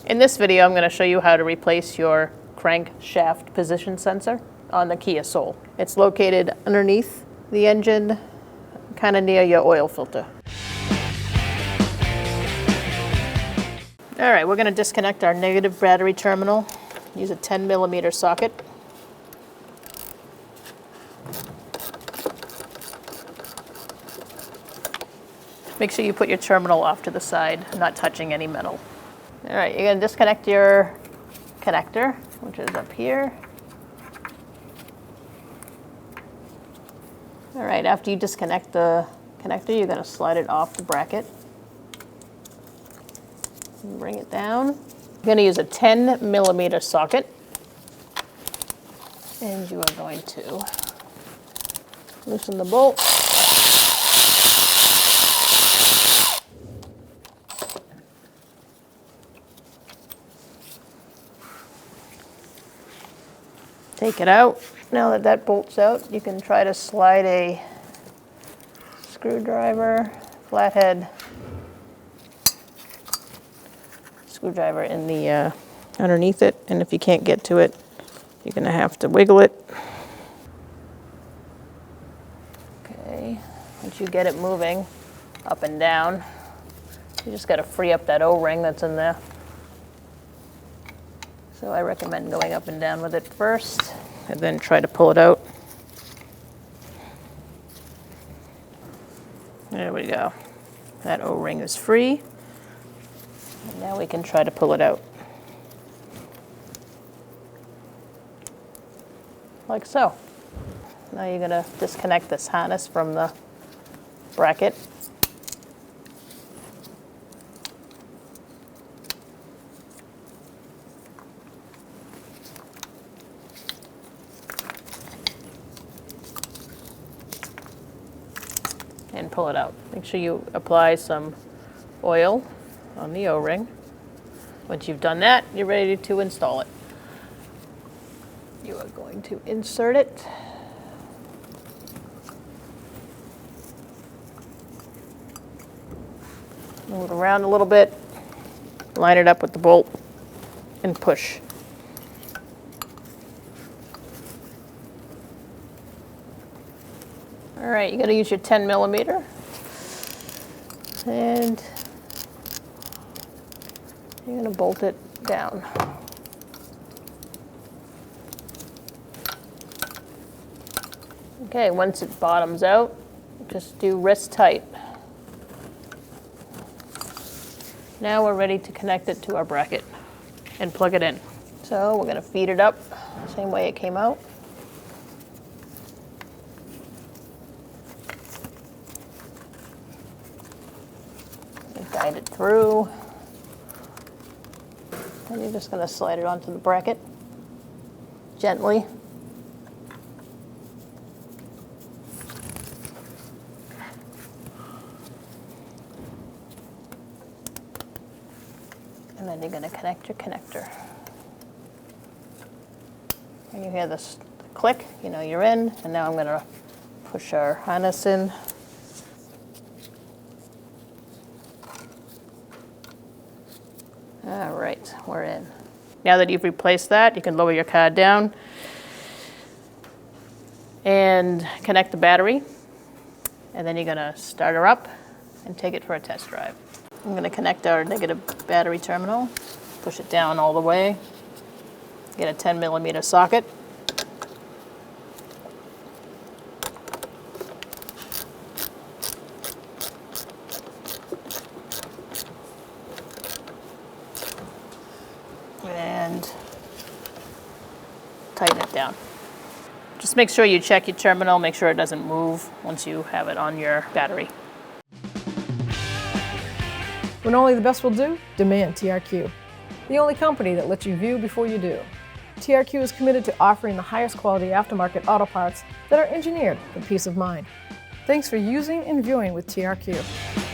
In this video, I'm going to show you how to replace your crankshaft position sensor on the Kia Soul. It's located underneath the engine, kind of near your oil filter. All right, we're going to disconnect our negative battery terminal. Use a 10mm socket. Make sure you put your terminal off to the side, not touching any metal. All right, you're going to disconnect your connector, which is up here. All right, after you disconnect the connector, you're going to slide it off the bracket. And bring it down. You're going to use a 10mm socket. And you are going to loosen the bolt. Take it out. Now that that bolt's out, you can try to slide a screwdriver, flathead screwdriver in the underneath it, and if you can't get to it, you're gonna have to wiggle it. Okay, once you get it moving up and down, you just gotta free up that O-ring that's in there. So I recommend going up and down with it first, and then try to pull it out. There we go. That O-ring is free. And now we can try to pull it out. Like so. Now you're going to disconnect this harness from the bracket. And pull it out. Make sure you apply some oil on the O-ring. Once you've done that, you're ready to install it. You are going to insert it. Move it around a little bit. Line it up with the bolt and push. All right, you're going to use your 10mm, and you're going to bolt it down. Okay, once it bottoms out, just do wrist tight. Now we're ready to connect it to our bracket and plug it in. So we're going to feed it up, same way it came out. Guide it through, and you're just going to slide it onto the bracket gently. And then you're going to connect your connector. And you hear this click, you know you're in, and now I'm going to push our harness in. All right, we're in. Now that you've replaced that, you can lower your car down and connect the battery. And then you're gonna start her up and take it for a test drive. I'm gonna connect our negative battery terminal, push it down all the way, get a 10mm socket. And tighten it down. Just make sure you check your terminal, make sure it doesn't move once you have it on your battery. When only the best will do, demand TRQ. The only company that lets you view before you do. TRQ is committed to offering the highest quality aftermarket auto parts that are engineered for peace of mind. Thanks for using and viewing with TRQ.